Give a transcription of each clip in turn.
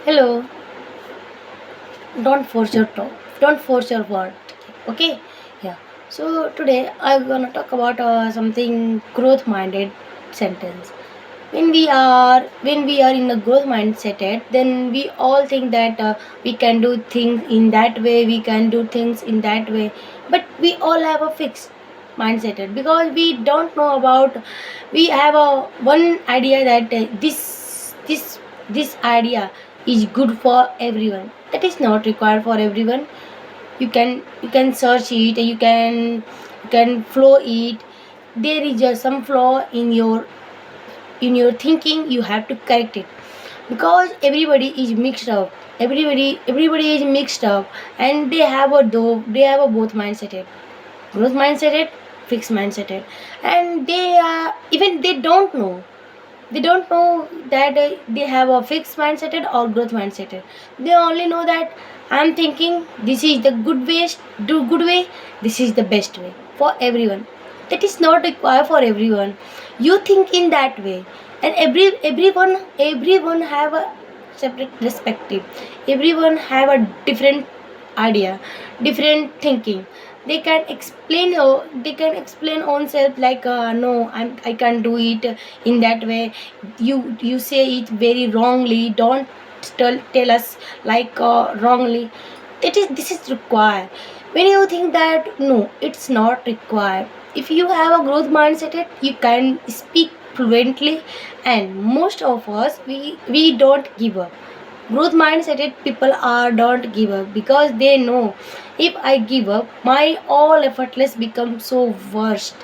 Hello, don't force your word. Okay, yeah. So today I'm gonna talk about something growth-minded sentence. When we are in a growth mindset, then we all think that we can do things in that way, we can do things in that way, but we all have a fixed mindset because we don't know about. We have a one idea that this idea is good for everyone. That is not required for everyone. You can search it, you can flow it. There is just some flaw in your thinking. You have to correct it because everybody is mixed up, and they have a both mindset, growth mindset, fixed mindset, and they don't know that they have a fixed mindset or growth mindset. They only know that I'm thinking this is the good way, this is the best way for everyone. That is not required for everyone. You think in that way, and everyone have a separate perspective. Everyone have a different idea, different thinking. They can explain own self like no, I can't do it in that way. You say it very wrongly. Don't tell us like wrongly. This is required. When you think that no, it's not required. If you have a growth mindset, you can speak fluently, and most of us we don't give up. Growth mindset people are don't give up because they know, if I give up, my all effortless become so worst.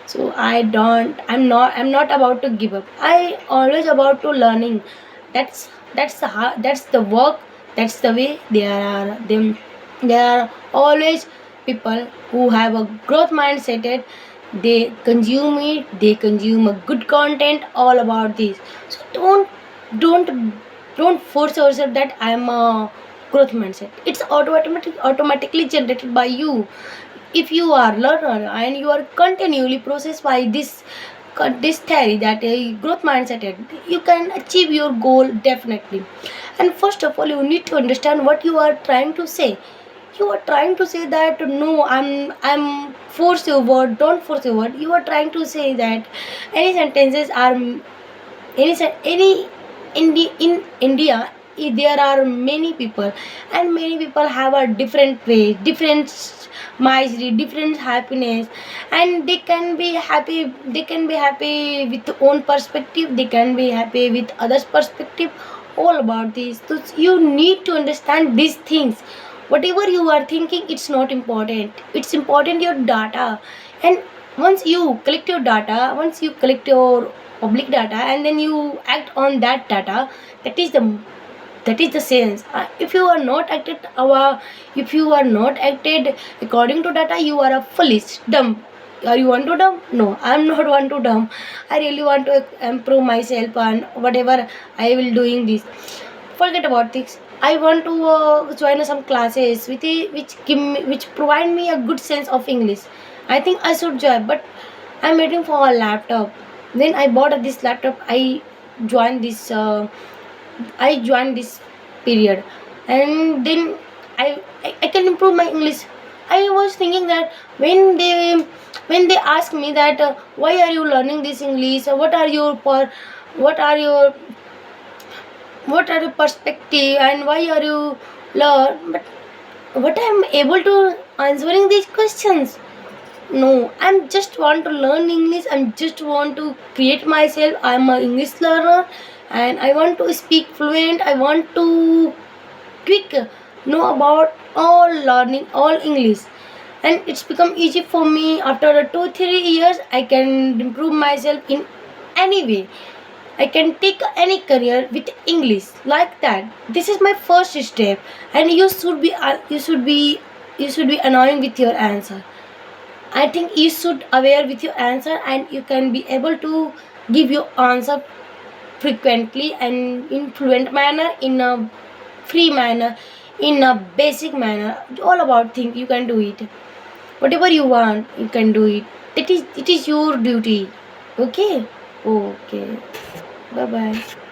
So I'm not about to give up. I always about to learning. That's the work. That's the way. There are always people who have a growth mindset. They consume it. They consume a good content all about this. So don't don't force yourself that I'm a growth mindset. It's automatically generated by you. If you are learner and you are continually processed by this theory that growth mindset, you can achieve your goal definitely. And first of all, you need to understand what you are trying to say. You are trying to say that no, I'm force your word. Don't force your word. You are trying to say that any sentences are any in India, there are many people, and many people have a different way, different misery, different happiness, and they can be happy with own perspective, they can be happy with others perspective, all about this. So you need to understand these things. Whatever you are thinking, it's not important. It's important your data. And once you collect your public data, and then you act on that data, that is the sense. If you are not acted according to data, you are a foolish dumb. Are you want to dumb? No, I'm not want to dumb. I really want to improve myself, and whatever I will doing this, forget about this. I want to join some classes which provide me a good sense of English. I think I should join, but I'm waiting for a laptop. Then I bought this laptop. Joined this I joined this period, and then I can improve my English. I was thinking that when they ask me that why are you learning this English, what are your what are your perspective, and why are you learn, but what I'm able to answering these questions. No, I'm just want to learn English. I'm just want to create myself. I'm an English learner, and I want to speak fluent. I want to quick know about all learning all English, and it's become easy for me. After 2 3 years, I can improve myself in any way. I can take any career with English like that. This is my first step, and you should be annoying with your answer. I think you should aware with your answer, and you can be able to give your answer frequently and in fluent manner, in a free manner, in a basic manner. All about thing you can do it. Whatever you want, you can do it. It is your duty. Okay. Okay. Bye bye.